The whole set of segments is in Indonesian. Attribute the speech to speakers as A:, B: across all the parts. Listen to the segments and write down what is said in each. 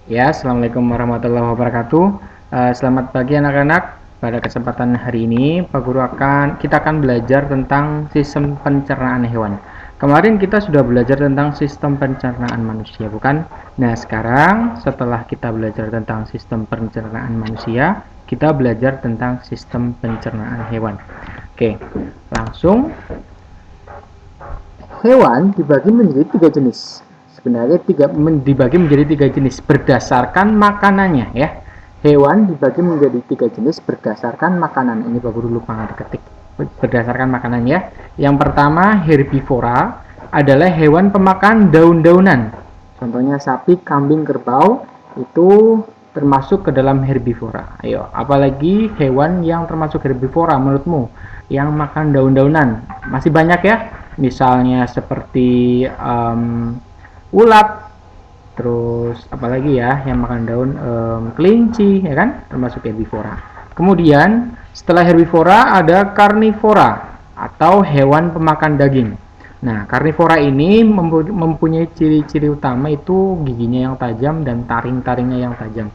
A: Ya, Assalamualaikum warahmatullahi wabarakatuh. Selamat pagi anak-anak. Pada kesempatan hari ini, kita akan belajar tentang sistem pencernaan hewan. Kemarin kita sudah belajar tentang sistem pencernaan manusia, bukan? Nah, sekarang setelah kita belajar tentang sistem pencernaan manusia, kita belajar tentang sistem pencernaan hewan. Oke, langsung. Hewan dibagi menjadi tiga jenis. Sebenarnya dibagi menjadi tiga jenis berdasarkan makanannya ya. Hewan dibagi menjadi tiga jenis berdasarkan makanan. Ini bagus dulu pangan ketik. Berdasarkan makanannya. Yang pertama herbivora adalah hewan pemakan daun-daunan. Contohnya sapi, kambing, kerbau itu termasuk ke dalam herbivora. Ayo, apalagi hewan yang termasuk herbivora menurutmu yang makan daun-daunan? Masih banyak ya. Misalnya seperti ulat, terus apalagi ya yang makan daun, kelinci ya kan, termasuk herbivora. Kemudian setelah herbivora ada karnivora atau hewan pemakan daging. Nah, karnivora ini mempunyai ciri-ciri utama itu giginya yang tajam dan taring-taringnya yang tajam.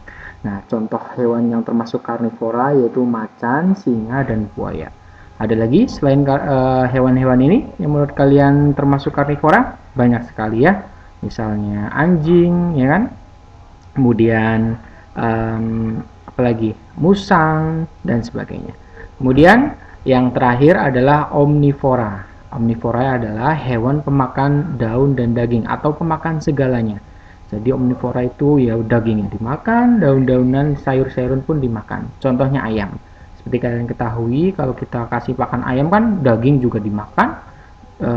A: Nah, contoh hewan yang termasuk karnivora yaitu macan, singa, dan buaya. Ada lagi selain hewan-hewan ini yang menurut kalian termasuk karnivora? Banyak sekali ya. Misalnya anjing, ya kan? Kemudian apalagi musang dan sebagainya. Kemudian yang terakhir adalah omnivora. Omnivora adalah hewan pemakan daun dan daging atau pemakan segalanya. Jadi omnivora itu ya dagingnya dimakan, daun-daunan, sayur-sayuran pun dimakan. Contohnya ayam. Seperti kalian ketahui, kalau kita kasih pakan ayam kan daging juga dimakan,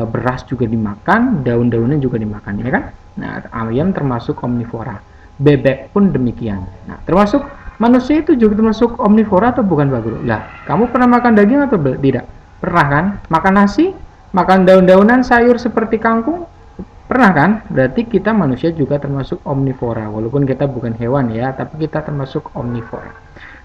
A: beras juga dimakan, daun-daunan juga dimakan, ya kan? Nah, ayam termasuk omnivora. Bebek pun demikian. Nah, termasuk manusia itu juga termasuk omnivora atau bukan, Pak Guru? Lah, kamu pernah makan daging atau tidak? Pernah kan? Makan nasi, makan daun-daunan, sayur seperti kangkung, pernah kan? Berarti kita manusia juga termasuk omnivora. Walaupun kita bukan hewan ya, tapi kita termasuk omnivora.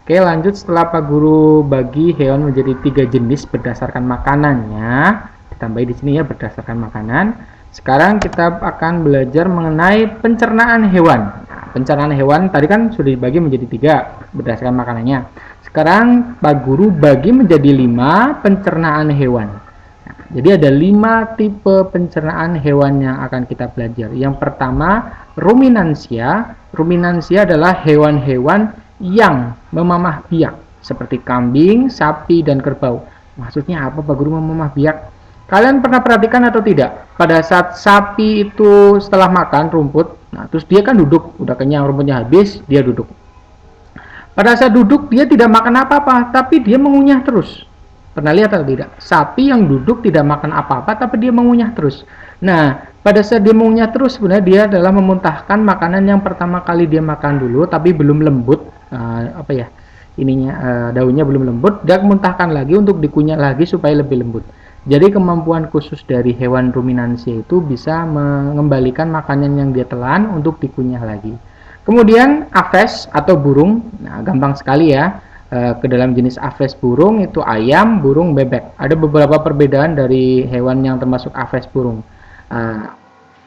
A: Oke, lanjut. Setelah Pak Guru bagi hewan menjadi tiga jenis berdasarkan makanannya, ditambahi di sini ya berdasarkan makanan. Sekarang kita akan belajar mengenai pencernaan hewan. Nah, pencernaan hewan tadi kan sudah dibagi menjadi tiga berdasarkan makanannya. Sekarang Pak Guru bagi menjadi 5 pencernaan hewan. Nah, jadi ada 5 tipe pencernaan hewan yang akan kita belajar. Yang pertama, ruminansia. Ruminansia adalah hewan-hewan yang memamah biak seperti kambing, sapi, dan kerbau. Maksudnya apa Pak Guru memamah biak? Kalian pernah perhatikan atau tidak? Pada saat sapi itu setelah makan rumput, nah terus dia kan duduk, udah kenyang rumputnya habis, dia duduk. Pada saat duduk dia tidak makan apa-apa, tapi dia mengunyah terus. Pernah lihat atau tidak? Sapi yang duduk tidak makan apa-apa, tapi dia mengunyah terus. Nah, pada saat dia mengunyah terus, sebenarnya dia adalah memuntahkan makanan yang pertama kali dia makan dulu, tapi belum lembut. Daunnya belum lembut, dia muntahkan lagi untuk dikunyah lagi supaya lebih lembut. Jadi kemampuan khusus dari hewan ruminansia itu bisa mengembalikan makanan yang dia telan untuk dikunyah lagi. Kemudian aves atau burung, nah gampang sekali ya. Ke dalam jenis aves burung itu ayam, burung, bebek. Ada beberapa perbedaan dari hewan yang termasuk aves burung.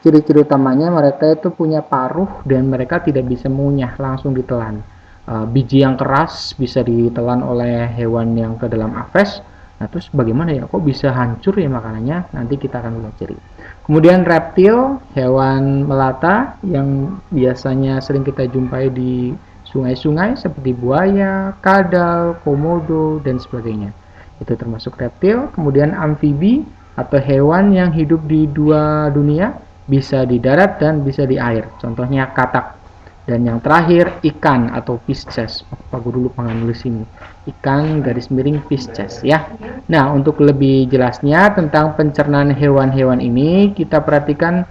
A: Ciri-ciri utamanya mereka itu punya paruh dan mereka tidak bisa mengunyah, langsung ditelan. Biji yang keras bisa ditelan oleh hewan yang ke dalam aves. Nah, terus bagaimana ya? Kok bisa hancur ya makanannya? Nanti kita akan pelajari. Kemudian reptil, hewan melata yang biasanya sering kita jumpai di sungai-sungai seperti buaya, kadal, komodo, dan sebagainya. Itu termasuk reptil. Kemudian amfibi atau hewan yang hidup di dua dunia, bisa di darat dan bisa di air. Contohnya katak. Dan yang terakhir ikan atau Pisces. Pak Guru lupa nulis ini. Ikan garis miring Pisces ya. Nah, untuk lebih jelasnya tentang pencernaan hewan-hewan ini, kita perhatikan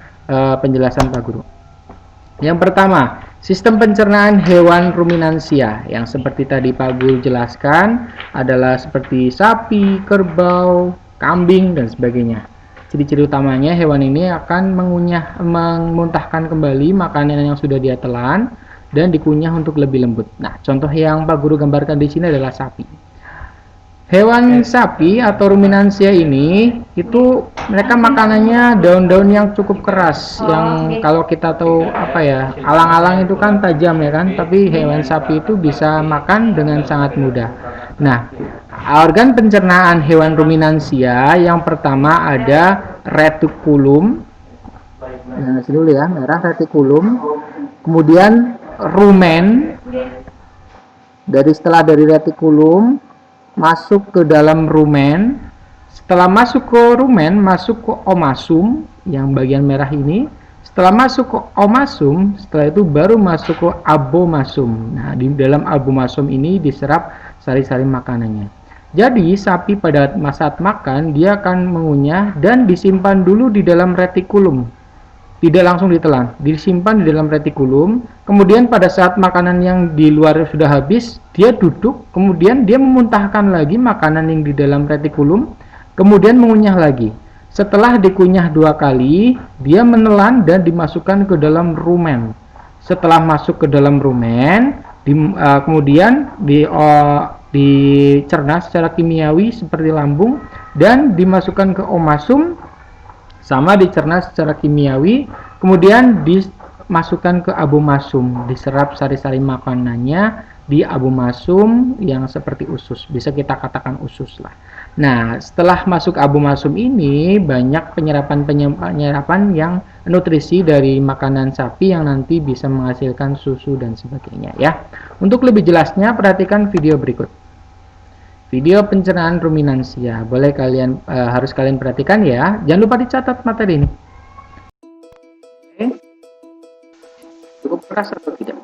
A: penjelasan Pak Guru. Yang pertama, sistem pencernaan hewan ruminansia yang seperti tadi Pak Guru jelaskan adalah seperti sapi, kerbau, kambing, dan sebagainya. Ciri-ciri utamanya hewan ini akan memuntahkan kembali makanan yang sudah dia telan dan dikunyah untuk lebih lembut. Nah, contoh yang Pak Guru gambarkan di sini adalah sapi. Hewan sapi atau ruminansia ini itu mereka makanannya daun-daun yang cukup keras, yang kalau kita tahu apa ya, alang-alang itu kan tajam ya kan, tapi hewan sapi itu bisa makan dengan sangat mudah. Nah, organ pencernaan hewan ruminansia yang pertama ada retikulum. Nah, sini dulu ya, merah retikulum. Kemudian rumen. Dari retikulum masuk ke dalam rumen. Setelah masuk ke rumen, masuk ke omasum yang bagian merah ini. Setelah masuk ke omasum, setelah itu baru masuk ke abomasum. Nah, di dalam abomasum ini diserap sari-sari makanannya. Jadi, sapi pada saat makan, dia akan mengunyah dan disimpan dulu di dalam retikulum. Tidak langsung ditelan, disimpan di dalam retikulum. Kemudian pada saat makanan yang di luar sudah habis, dia duduk, kemudian dia memuntahkan lagi makanan yang di dalam retikulum, kemudian mengunyah lagi. Setelah dikunyah 2 kali, dia menelan dan dimasukkan ke dalam rumen. Setelah masuk ke dalam rumen, kemudian dicerna secara kimiawi seperti lambung dan dimasukkan ke omasum, sama dicerna secara kimiawi, kemudian dimasukkan ke abomasum, diserap sari-sari makanannya di abomasum yang seperti usus, bisa kita katakan usus lah. Nah, setelah masuk abomasum ini banyak penyerapan yang nutrisi dari makanan sapi yang nanti bisa menghasilkan susu dan sebagainya ya. Untuk lebih jelasnya perhatikan video berikut. Video pencernaan ruminansia, boleh kalian harus kalian perhatikan ya. Jangan lupa dicatat materi ini. Oke. Cukup keras atau tidak?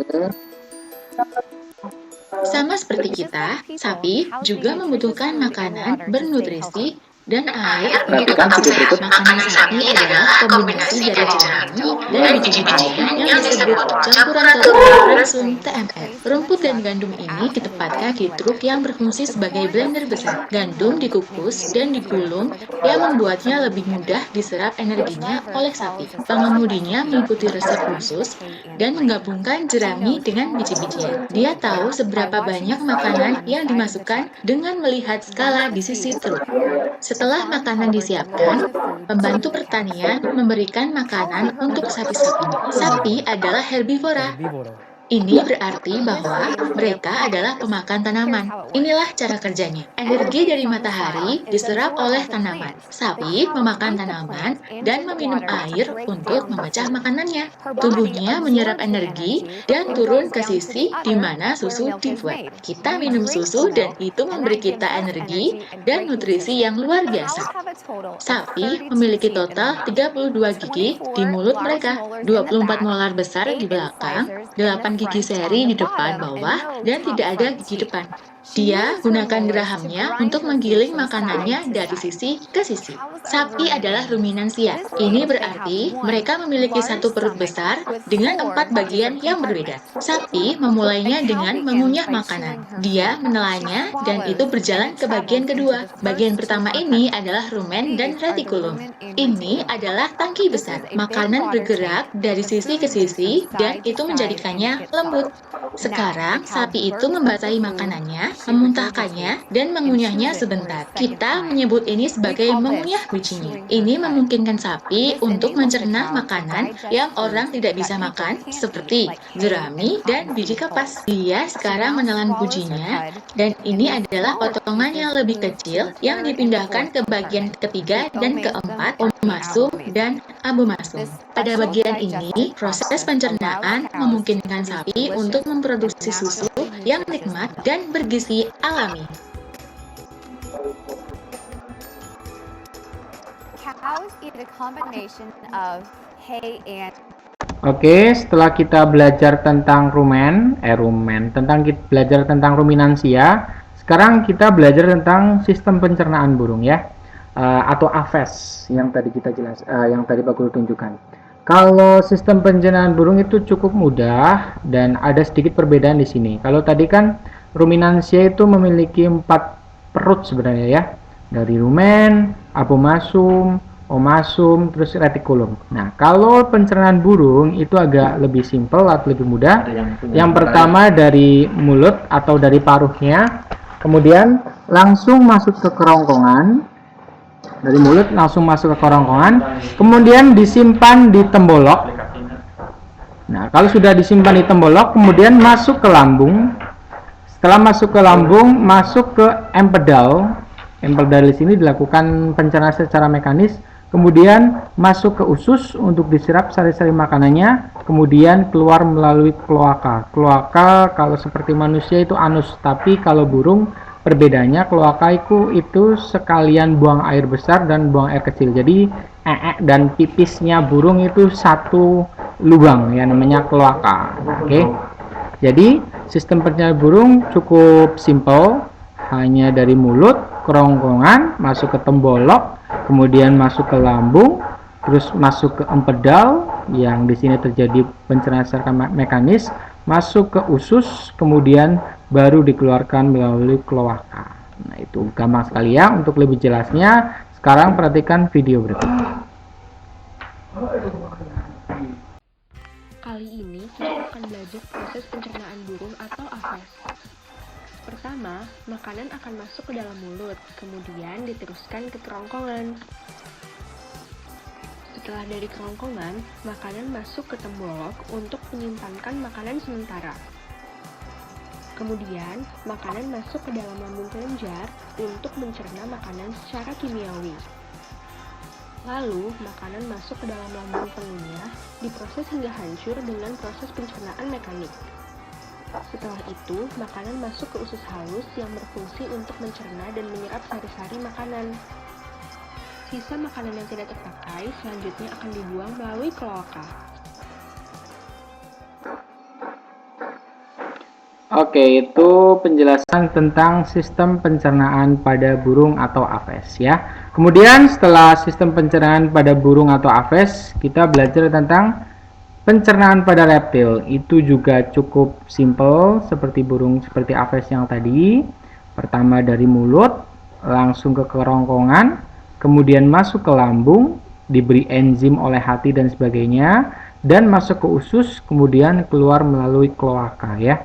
A: Oke.
B: Sama seperti kita, sapi juga membutuhkan makanan bernutrisi dan air untuk tetap sehat. Makanan sapi adalah kombinasi dari jerami dan biji-bijian yang disebut campuran telur ransum TMR. Rumput dan gandum ini ditempatkan di truk yang berfungsi sebagai blender besar. Gandum dikukus dan digulung yang membuatnya lebih mudah diserap energinya oleh sapi. Pengemudinya mengikuti resep khusus dan menggabungkan jerami dengan biji-bijian. Dia tahu seberapa banyak makanan yang dimasukkan dengan melihat skala di sisi truk. Setelah makanan disiapkan, pembantu pertanian memberikan makanan untuk sapi-sapi. Sapi adalah herbivora. Ini berarti bahwa mereka adalah pemakan tanaman. Inilah cara kerjanya. Energi dari matahari diserap oleh tanaman. Sapi memakan tanaman dan meminum air untuk memecah makanannya. Tubuhnya menyerap energi dan turun ke sisi di mana susu dibuat. Kita minum susu dan itu memberi kita energi dan nutrisi yang luar biasa. Sapi memiliki total 32 gigi di mulut mereka, 24 molar besar di belakang, 8 gigi seri di depan bawah, dan tidak ada gigi depan. Dia gunakan gerahamnya untuk menggiling makanannya dari sisi ke sisi. Sapi adalah ruminansia. Ini berarti mereka memiliki satu perut besar dengan 4 bagian yang berbeda. Sapi memulainya dengan mengunyah makanan. Dia menelannya dan itu berjalan ke bagian kedua. Bagian pertama ini adalah rumen dan retikulum. Ini adalah tangki besar. Makanan bergerak dari sisi ke sisi dan itu menjadikannya lembut. Sekarang sapi itu membasahi makanannya, memuntahkannya, dan mengunyahnya sebentar. Kita menyebut ini sebagai mengunyah bijinya. Ini memungkinkan sapi untuk mencerna makanan yang orang tidak bisa makan, seperti jerami dan biji kapas. Dia sekarang menelan bijinya, dan ini adalah potongan yang lebih kecil yang dipindahkan ke bagian ketiga dan keempat, omasum dan abomasum. Pada bagian ini, proses pencernaan memungkinkan sapi untuk memproduksi susu yang nikmat dan bergizi alami.
C: Cows eat a combination of hay and
A: Oke, setelah kita belajar tentang belajar tentang ruminansia, sekarang kita belajar tentang sistem pencernaan burung ya, atau AVES yang tadi yang tadi Pak Guru tunjukkan. Kalau sistem pencernaan burung itu cukup mudah dan ada sedikit perbedaan di sini. Kalau tadi kan ruminansia itu memiliki 4 perut sebenarnya ya, dari rumen, abomasum, omasum, terus retikulum. Nah, kalau pencernaan burung itu agak lebih simpel atau lebih mudah. Yang pertama dari mulut atau dari paruhnya, kemudian langsung masuk ke kerongkongan. Dari mulut langsung masuk ke kerongkongan, kemudian disimpan di tembolok. Nah, kalau sudah disimpan di tembolok, kemudian masuk ke lambung. Setelah masuk ke lambung, masuk ke empedal. Empedal di sini dilakukan pencernaan secara mekanis, kemudian masuk ke usus untuk diserap sari-sari makanannya, kemudian keluar melalui kloaka. Kloaka kalau seperti manusia itu anus, tapi kalau burung perbedaannya kloaka itu sekalian buang air besar dan buang air kecil. Jadi dan pipisnya burung itu satu lubang ya, namanya kloaka. Oke. Jadi sistem pencernaan burung cukup simple, hanya dari mulut, kerongkongan, masuk ke tembolok, kemudian masuk ke lambung, terus masuk ke empedal yang di sini terjadi pencernaan secara mekanis, masuk ke usus, kemudian baru dikeluarkan melalui kloaka. Nah, itu gampang sekali ya. Untuk lebih jelasnya, sekarang perhatikan video berikut.
D: Kali ini kita akan belajar proses pencernaan burung atau AFES. Pertama, makanan akan masuk ke dalam mulut, kemudian diteruskan ke kerongkongan. Setelah dari kerongkongan, makanan masuk ke tembolok untuk menyimpankan makanan sementara. Kemudian, makanan masuk ke dalam lambung kelenjar untuk mencerna makanan secara kimiawi. Lalu, makanan masuk ke dalam lambung pengunyah, diproses hingga hancur dengan proses pencernaan mekanik. Setelah itu, makanan masuk ke usus halus yang berfungsi untuk mencerna dan menyerap sari-sari makanan. Sisa makanan yang tidak terpakai selanjutnya akan dibuang melalui kloaka.
A: Oke, itu penjelasan tentang sistem pencernaan pada burung atau AFES ya. Kemudian setelah sistem pencernaan pada burung atau AFES, kita belajar tentang pencernaan pada reptil. Itu juga cukup simple seperti burung seperti AFES yang tadi. Pertama dari mulut, langsung ke kerongkongan, kemudian masuk ke lambung, diberi enzim oleh hati dan sebagainya, dan masuk ke usus, kemudian keluar melalui kloaka ya.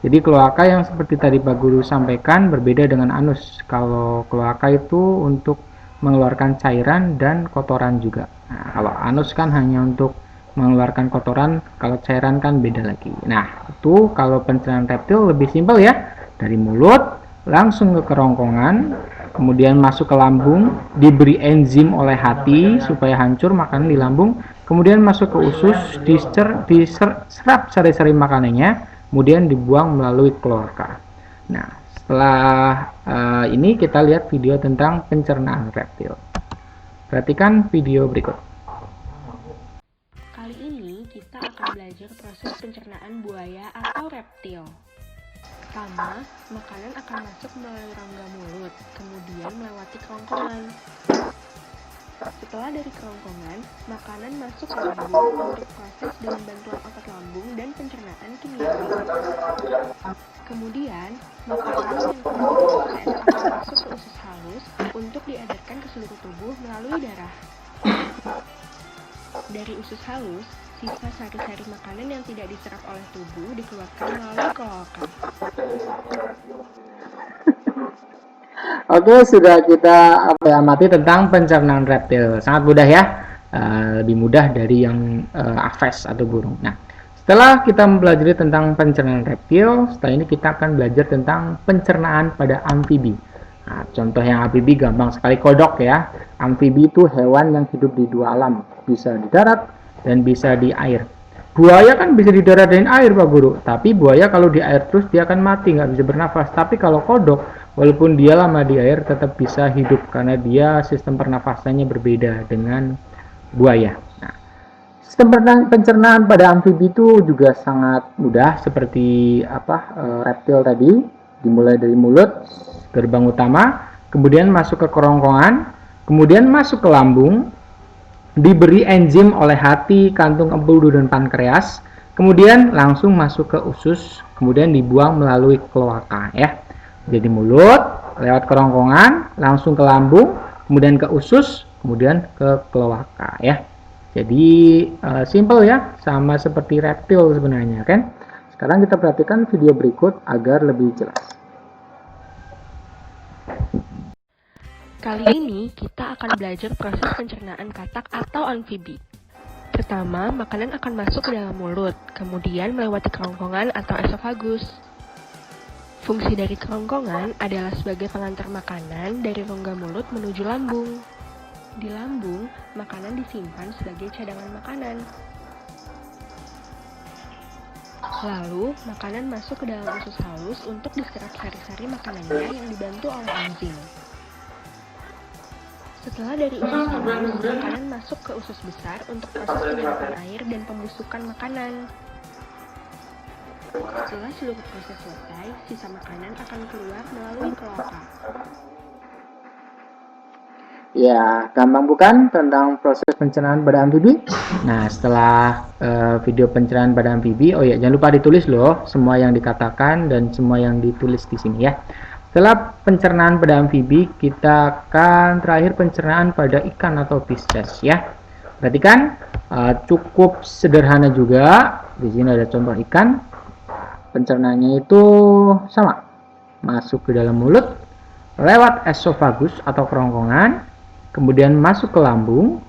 A: Jadi kloaka yang seperti tadi Pak Guru sampaikan berbeda dengan anus. Kalau kloaka itu untuk mengeluarkan cairan dan kotoran juga. Nah, kalau anus kan hanya untuk mengeluarkan kotoran, kalau cairan kan beda lagi. Nah, itu kalau pencernaan reptil lebih simpel ya. Dari mulut langsung ke kerongkongan, kemudian masuk ke lambung, diberi enzim oleh hati supaya hancur makanan di lambung, kemudian masuk ke usus, diserap sari-sari makanannya, kemudian dibuang melalui kloaka. Nah, setelah ini kita lihat video tentang pencernaan reptil. Perhatikan video berikut.
D: Kali ini kita akan belajar proses pencernaan buaya atau reptil. Pertama, makanan akan masuk melalui rongga mulut, kemudian melewati kerongkongan. Setelah dari kerongkongan, makanan masuk ke lambung untuk proses dengan bantuan otot lambung dan pencernaan kimiawi. Kemudian, makanan yang telah diproses akan masuk ke usus halus untuk diedarkan ke seluruh tubuh melalui darah. Dari usus halus, sisa sari-sari makanan yang tidak diserap oleh tubuh dikeluarkan melalui kloaka.
A: Oke, sudah kita amati tentang pencernaan reptil. Sangat mudah ya, lebih mudah dari yang AFES atau burung. Nah, setelah kita mempelajari tentang pencernaan reptil, setelah ini kita akan belajar tentang pencernaan pada amfibi. Nah, contoh yang amfibi gampang sekali, kodok ya. Amfibi itu hewan yang hidup di dua alam, bisa di darat dan bisa di air. Buaya kan bisa di darat dan air Pak Guru, tapi buaya kalau di air terus dia akan mati, nggak bisa bernafas. Tapi kalau kodok, walaupun dia lama di air tetap bisa hidup karena dia sistem pernafasannya berbeda dengan buaya. Nah, sistem pencernaan pada amfibi itu juga sangat mudah seperti reptil tadi, dimulai dari mulut, gerbang utama, kemudian masuk ke kerongkongan, kemudian masuk ke lambung, diberi enzim oleh hati, kantung empedu dan pankreas, kemudian langsung masuk ke usus, kemudian dibuang melalui kloaka ya. Jadi mulut, lewat kerongkongan, langsung ke lambung, kemudian ke usus, kemudian ke kloaka ya. Jadi simple ya, sama seperti reptil sebenarnya kan. Sekarang kita perhatikan video berikut agar lebih jelas.
D: Kali ini kita akan belajar proses pencernaan katak atau amfibi. Pertama, makanan akan masuk ke dalam mulut, kemudian melewati kerongkongan atau esofagus. Fungsi dari kerongkongan adalah sebagai pengantar makanan dari rongga mulut menuju lambung. Di lambung, makanan disimpan sebagai cadangan makanan. Lalu, makanan masuk ke dalam usus halus untuk diserap sari-sari makanannya yang dibantu oleh enzim. Setelah dari usus halus, makanan masuk ke usus besar untuk proses penyerapan air dan pembusukan makanan. Setelah seluruh proses selesai, sisa makanan akan keluar melalui kloaka.
A: Ya, gampang bukan tentang proses pencernaan pada amfibi? Nah, setelah video pencernaan pada amfibi, oh ya, jangan lupa ditulis loh semua yang dikatakan dan semua yang ditulis di sini ya. Setelah pencernaan pada amfibi, kita akan terakhir pencernaan pada ikan atau Pisces ya. Perhatikan, cukup sederhana juga. Di sini ada contoh ikan. Pencernaannya itu sama, masuk ke dalam mulut, lewat esofagus atau kerongkongan, kemudian masuk ke lambung,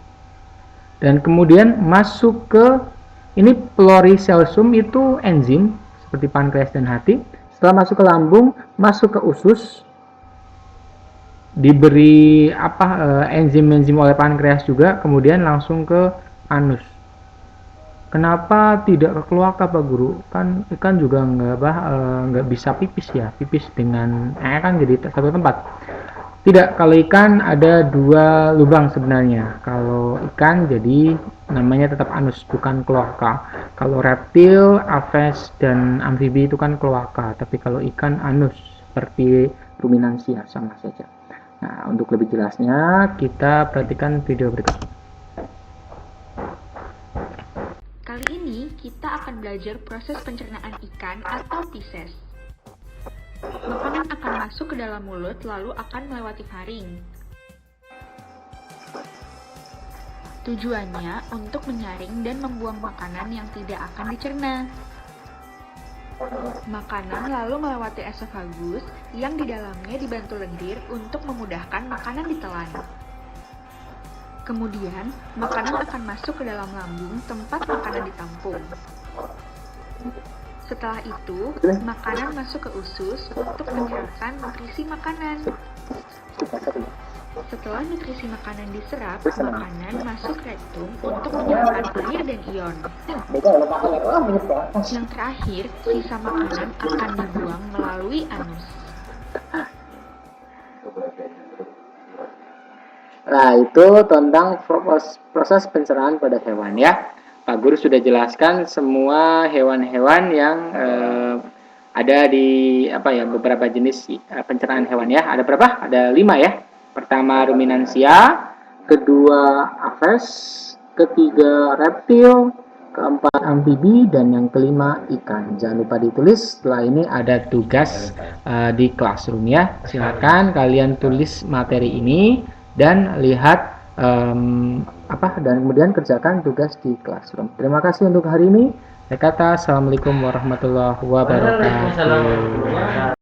A: dan kemudian masuk ke ini pluricelsium itu enzim seperti pankreas dan hati. Setelah masuk ke lambung, masuk ke usus, diberi enzim-enzim oleh pankreas juga, kemudian langsung ke anus. Kenapa tidak ke kloaka Pak Guru? Kan ikan juga nggak bisa pipis ya, pipis dengan kan jadi satu tempat. Tidak, kalau ikan ada dua lubang sebenarnya. Kalau ikan jadi namanya tetap anus, bukan kloaka. Kalau reptil, aves, dan amfibi itu kan kloaka. Tapi kalau ikan anus, seperti ruminansia sama saja. Nah, untuk lebih jelasnya, kita perhatikan video berikut.
D: Kali ini kita akan belajar proses pencernaan ikan atau Pisces. Makanan akan masuk ke dalam mulut lalu akan melewati faring. Tujuannya untuk menyaring dan membuang makanan yang tidak akan dicerna. Makanan lalu melewati esofagus yang di dalamnya dibantu lendir untuk memudahkan makanan ditelan. Kemudian, makanan akan masuk ke dalam lambung tempat makanan ditampung. Setelah itu, makanan masuk ke usus untuk menyerapkan nutrisi makanan. Setelah nutrisi makanan diserap, makanan masuk rektum untuk menyerapkan air dan ion. Yang terakhir, sisa makanan akan dibuang melalui anus.
A: Nah, itu tentang proses pencernaan pada hewan ya. Pak Guru sudah jelaskan semua hewan-hewan yang ada di beberapa jenis pencernaan hewan ya. Ada berapa? Ada 5 ya. Pertama ruminansia, kedua aves, ketiga reptil, keempat amfibi, dan yang kelima ikan. Jangan lupa ditulis. Setelah ini ada tugas di classroom ya. Silakan kalian tulis materi ini dan lihat dan kemudian kerjakan tugas di classroom. Terima kasih untuk hari ini. Saya kata assalamualaikum warahmatullahi wabarakatuh.